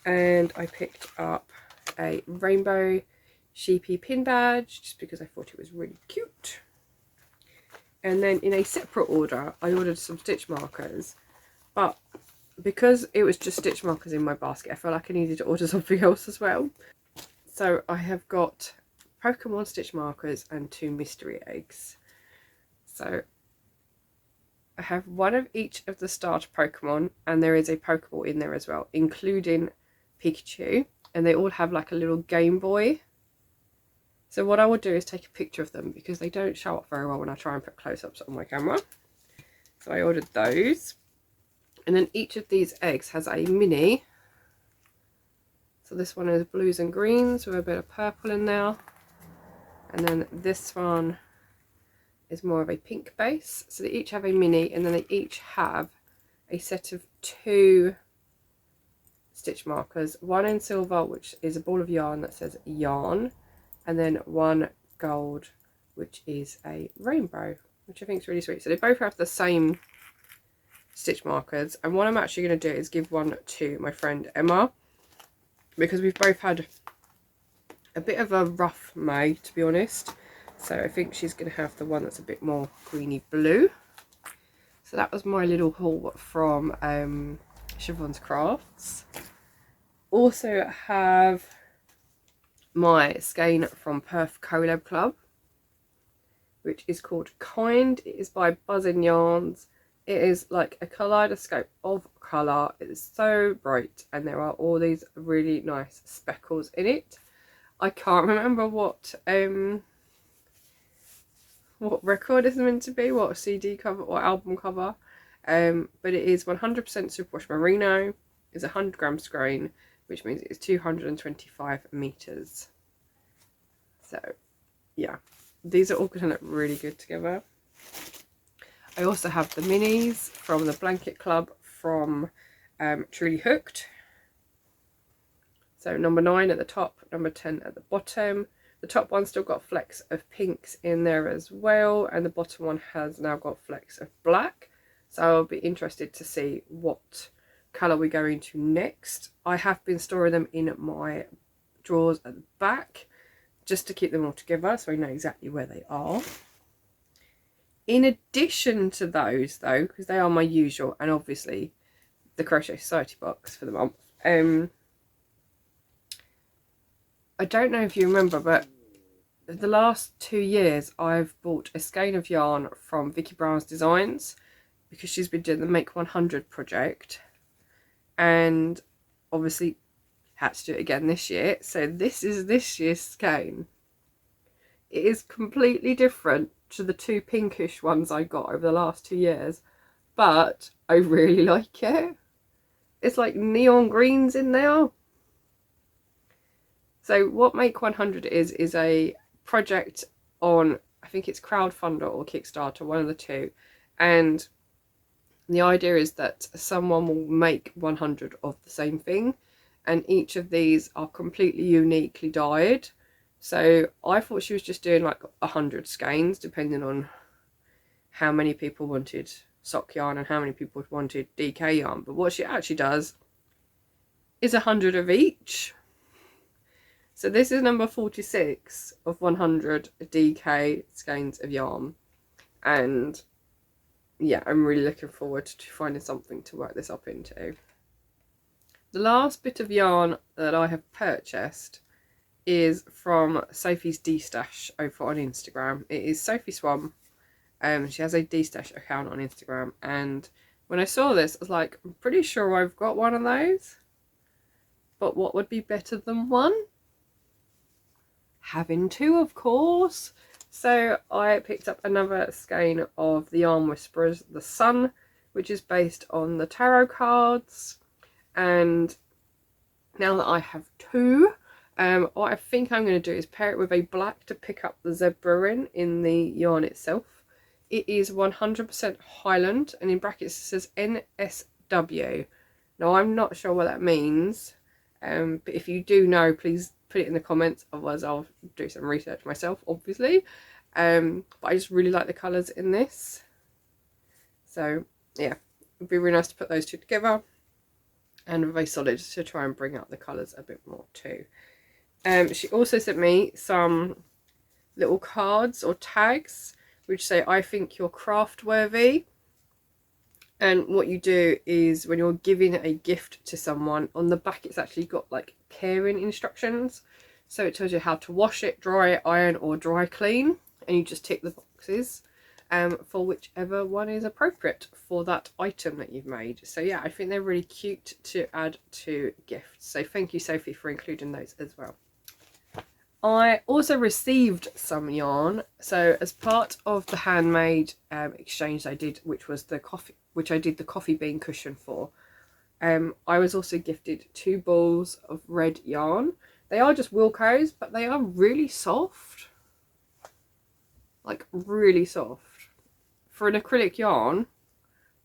And I picked up a rainbow sheepy pin badge just because I thought it was really cute. And then in a separate order, I ordered some stitch markers, but because it was just stitch markers in my basket, I felt like I needed to order something else as well. So I have got Pokemon stitch markers and 2 mystery eggs. So I have one of each of the starter Pokemon, and there is a Pokeball in there as well, including Pikachu, and they all have like a little Game Boy. So what I will do is take a picture of them because they don't show up very well when I try and put close-ups on my camera. So I ordered those. And then each of these eggs has a mini. So this one is blues and greens with a bit of purple in there. And then this one is more of a pink base. So they each have a mini, and then they each have a set of 2 stitch markers. One in silver, which is a ball of yarn that says yarn. And then one gold, which is a rainbow, which I think is really sweet. So they both have the same stitch markers, and what I'm actually going to do is give one to my friend Emma, because we've both had a bit of a rough May, to be honest. So I think she's going to have the one that's a bit more greeny blue. So that was my little haul from Siobhan's Crafts. Also have my skein from Perth Collab Club, which is called Kind. It is by Buzzing Yarns. It is like a kaleidoscope of colour. It is so bright, and there are all these really nice speckles in it. I can't remember what record it's meant to be, what CD cover or album cover, but it is 100% superwash merino. It's 100 gram skein, which means it's 225 meters. So yeah, these are all going to look really good together. I also have the minis from the Blanket Club from Truly Hooked. So number 9 at the top, number 10 at the bottom. The top one still got flecks of pinks in there as well, and the bottom one has now got flecks of black. So I'll be interested to see what colour we go into next. I have been storing them in my drawers at the back just to keep them all together, so I know exactly where they are. In addition to those though, because they are my usual, and obviously the Crochet Society box for the month, I don't know if you remember, but the last 2 years I've bought a skein of yarn from Vicky Brown's Designs, because she's been doing the Make 100 project, and obviously had to do it again this year. So this is this year's skein. It is completely different to the 2 pinkish ones I got over the last 2 years, but I really like it. It's like neon greens in there. So what Make 100 is a project on, I think it's crowdfunder or Kickstarter, one of the two, and the idea is that someone will make 100 of the same thing, and each of these are completely uniquely dyed. So I thought she was just doing like 100 skeins, depending on how many people wanted sock yarn and how many people wanted DK yarn, but what she actually does is 100 of each. So this is number 46 of 100 DK skeins of yarn, and yeah, I'm really looking forward to finding something to work this up into. The last bit of yarn that I have purchased is from Sophie's D-Stash over on Instagram. It is Sophie Swan. She has a D-Stash account on Instagram, and when I saw this I was like, I'm pretty sure I've got one of those, but what would be better than one? Having two, of course. So I picked up another skein of the Yarn Whisperers The Sun, which is based on the tarot cards, and now that I have two, what I think I'm going to do is pair it with a black to pick up the zebra in the yarn itself. It is 100% Highland, and in brackets it says NSW. Now I'm not sure what that means, but if you do know, please put it in the comments, otherwise I'll do some research myself, obviously. But I just really like the colours in this, so yeah, it'd be really nice to put those two together, and with a solid to try and bring out the colours a bit more too. She also sent me some little cards or tags which say, I think you're craft worthy. And what you do is, when you're giving a gift to someone, on the back it's actually got like caring instructions. So it tells you how to wash it, dry it, iron or dry clean, and you just tick the boxes for whichever one is appropriate for that item that you've made. So yeah, I think they're really cute to add to gifts. So thank you, Sophie, for including those as well. I also received some yarn, so as part of the handmade exchange I did, which was the coffee, which I did the coffee bean cushion for, I was also gifted 2 balls of red yarn. They are just Wilco's, but they are really soft, like really soft for an acrylic yarn.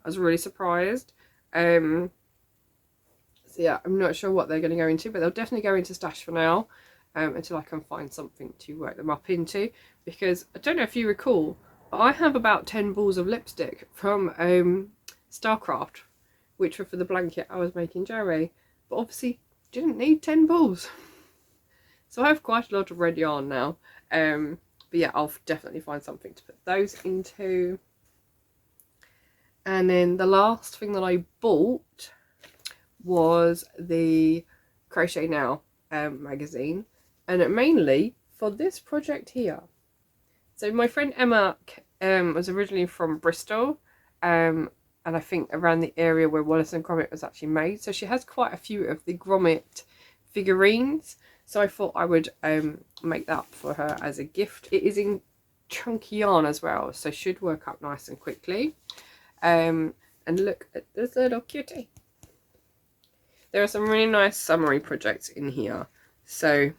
I was really surprised. So yeah, I'm not sure what they're going to go into, but they'll definitely go into stash for now. Until I can find something to work them up into, because I don't know if you recall, but I have about 10 balls of lipstick from Starcraft, which were for the blanket I was making Joey, but obviously didn't need 10 balls. So I have quite a lot of red yarn now, but yeah, I'll definitely find something to put those into. And then the last thing that I bought was the Crochet Now magazine, and mainly for this project here. So my friend Emma was originally from Bristol, and I think around the area where Wallace and Gromit was actually made, so she has quite a few of the Gromit figurines, so I thought I would make that for her as a gift. It is in chunky yarn as well, so should work up nice and quickly. And look at this little cutie. There are some really nice summary projects in here, so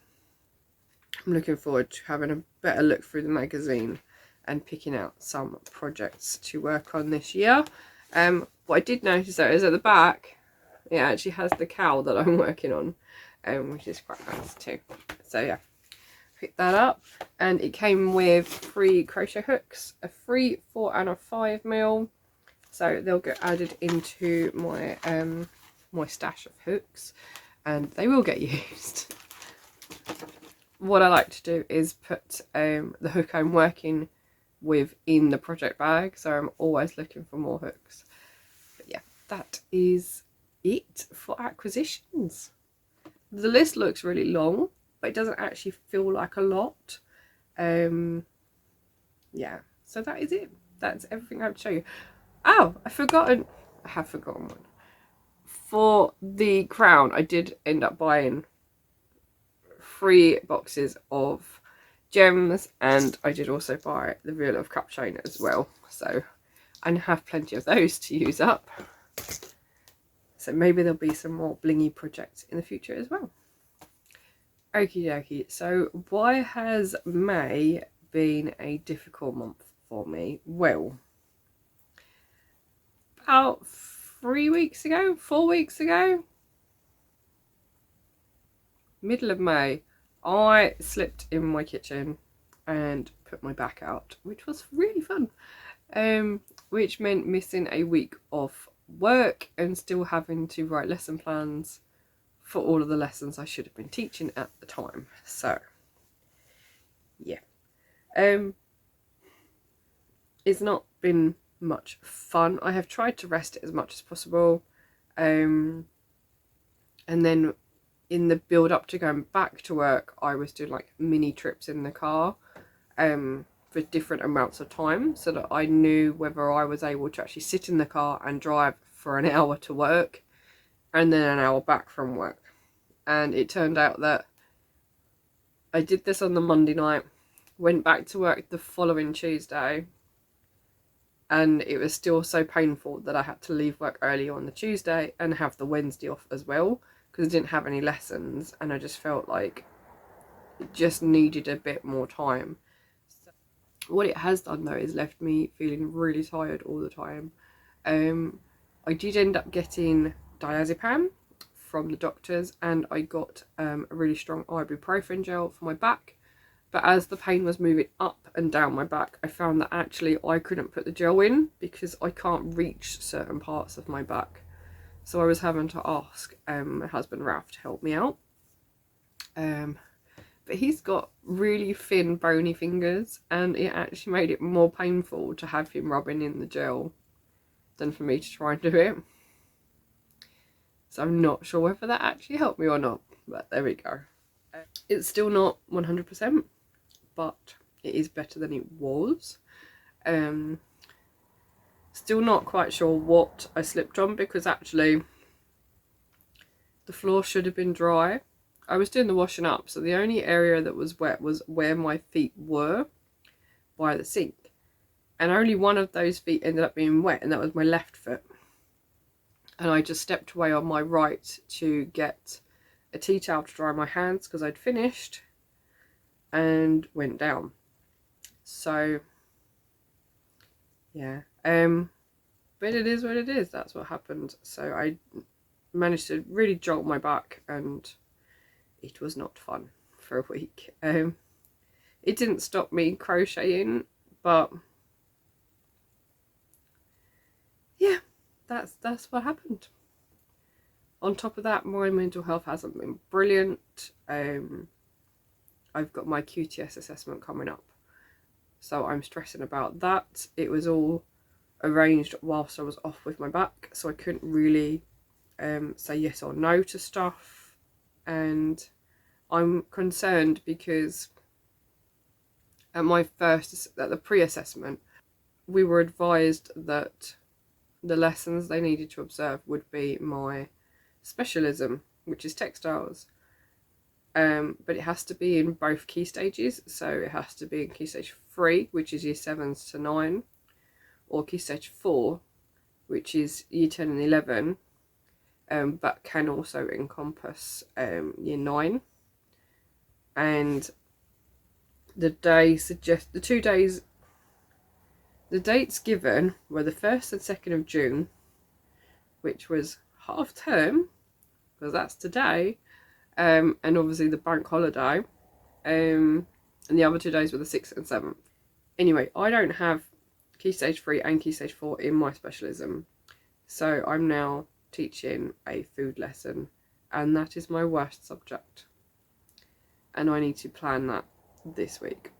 I'm looking forward to having a better look through the magazine and picking out some projects to work on this year. What I did notice though is at the back it actually has the cowl that I'm working on, which is quite nice too. So yeah, picked that up, and it came with 3 crochet hooks, a 3, 4 and a 5mm, so they'll get added into my my stash of hooks, and they will get used. What I like to do is put the hook I'm working within the project bag, so I'm always looking for more hooks. But yeah, that is it for acquisitions. The list looks really long, but it doesn't actually feel like a lot. Yeah, so that is it. That's everything I have to show you. Oh, I have forgotten one. For the crown, I did end up buying 3 boxes of gems, and I did also buy the reel of cup chain as well, so I have plenty of those to use up. So maybe there'll be some more blingy projects in the future as well. Okie dokie, so why has May been a difficult month for me? Well, about 4 weeks ago, middle of May, I slipped in my kitchen and put my back out, which was really fun, which meant missing a week of work and still having to write lesson plans for all of the lessons I should have been teaching at the time. So yeah, it's not been much fun. I have tried to rest it as much as possible, and then in the build up to going back to work, I was doing like mini trips in the car for different amounts of time, so that I knew whether I was able to actually sit in the car and drive for an hour to work and then an hour back from work. And it turned out that I did this on the Monday night, went back to work the following Tuesday, and it was still so painful that I had to leave work early on the Tuesday and have the Wednesday off as well, because I didn't have any lessons, and I just felt like it just needed a bit more time. So what it has done though is left me feeling really tired all the time. I did end up getting diazepam from the doctors, and I got a really strong ibuprofen gel for my back, but as the pain was moving up and down my back, I found that actually I couldn't put the gel in because I can't reach certain parts of my back. So I was having to ask my husband Ralph to help me out. But he's got really thin bony fingers, and it actually made it more painful to have him rubbing in the gel than for me to try and do it. So I'm not sure whether that actually helped me or not, but there we go. It's still not 100%, but it is better than it was. Still not quite sure what I slipped on, because actually the floor should have been dry. I was doing the washing up, so the only area that was wet was where my feet were by the sink, and only one of those feet ended up being wet, and that was my left foot. And I just stepped away on my right to get a tea towel to dry my hands because I'd finished, and went down. So yeah, but it is what it is. That's what happened. So I managed to really jolt my back, and it was not fun for a week. It didn't stop me crocheting, but yeah, that's what happened. On top of that, my mental health hasn't been brilliant. I've got my QTS assessment coming up, so I'm stressing about that. It was all arranged whilst I was off with my back, so I couldn't really say yes or no to stuff, and I'm concerned because at the pre-assessment, we were advised that the lessons they needed to observe would be my specialism, which is textiles, but it has to be in both key stages. So it has to be in key stage 3, which is year 7s to 9, or key stage 4, which is year 10 and 11, but can also encompass year 9. And the dates given were the 1st and 2nd of June, which was half term, because that's today, and obviously the bank holiday, and the other 2 days were the 6th and 7th. Anyway, I don't have key stage 3 and key stage 4 in my specialism, so I'm now teaching a food lesson, and that is my worst subject, and I need to plan that this week.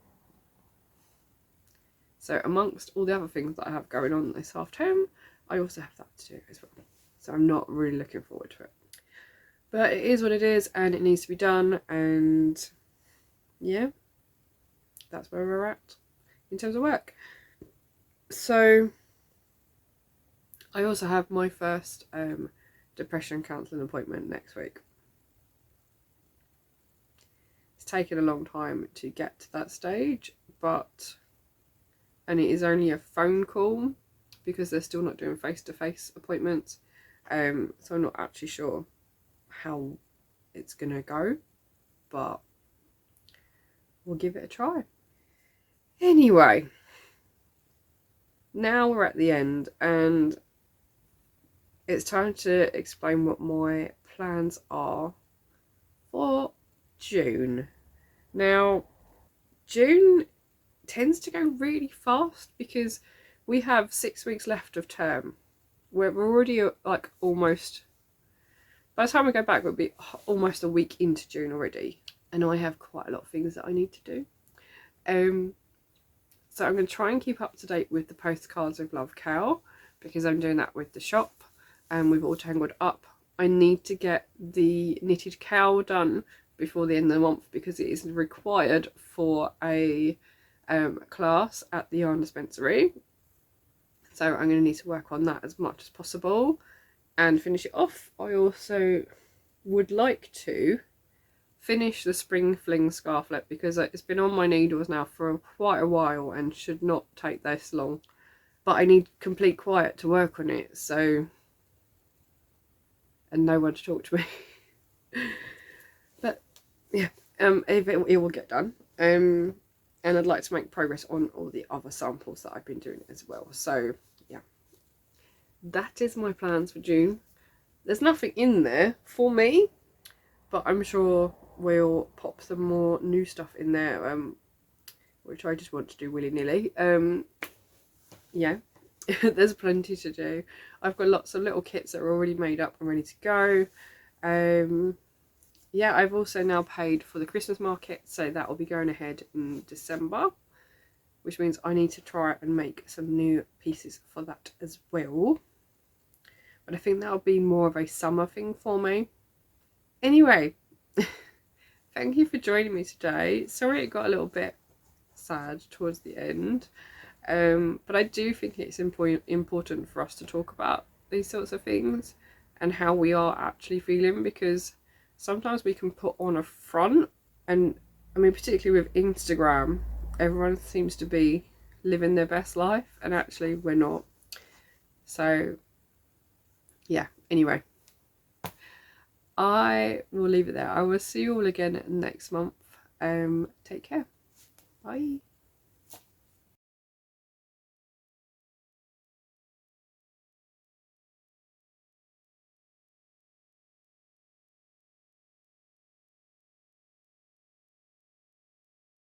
So amongst all the other things that I have going on this half term, I also have that to do as well. So I'm not really looking forward to it. But it is what it is, and it needs to be done, and yeah, that's where we're at in terms of work. So I also have my first depression counselling appointment next week. It's taken a long time to get to that stage, and it is only a phone call because they're still not doing face-to-face appointments. So I'm not actually sure how it's gonna go, but we'll give it a try. Anyway, now we're at the end, and it's time to explain what my plans are for June. Now, June tends to go really fast because we have 6 weeks left of term. We're already like almost, by the time we go back, we'll be almost a week into June already, and I have quite a lot of things that I need to do. So I'm going to try and keep up to date with the Postcards of Love cowl, because I'm doing that with the shop and with All Tangled Up. I need to get the knitted cowl done before the end of the month because it is required for a class at the yarn dispensary. So I'm going to need to work on that as much as possible and finish it off. I also would like to finish the Spring Fling Scarflet because it's been on my needles now for quite a while and should not take this long. But I need complete quiet to work on it, so, and no one to talk to me. But yeah, it will get done. And I'd like to make progress on all the other samples that I've been doing as well. So yeah, that is my plans for June. There's nothing in there for me, but I'm sure we'll pop some more new stuff in there, which I just want to do willy-nilly. Yeah, there's plenty to do. I've got lots of little kits that are already made up and ready to go. Yeah, I've also now paid for the Christmas market, so that will be going ahead in December, which means I need to try and make some new pieces for that as well. But I think that'll be more of a summer thing for me. Anyway, thank you for joining me today. Sorry it got a little bit sad towards the end, but I do think it's important for us to talk about these sorts of things and how we are actually feeling, because sometimes we can put on a front, and I mean particularly with Instagram, everyone seems to be living their best life and actually we're not. So yeah, anyway, I will leave it there. I will see you all again next month. Take care. Bye.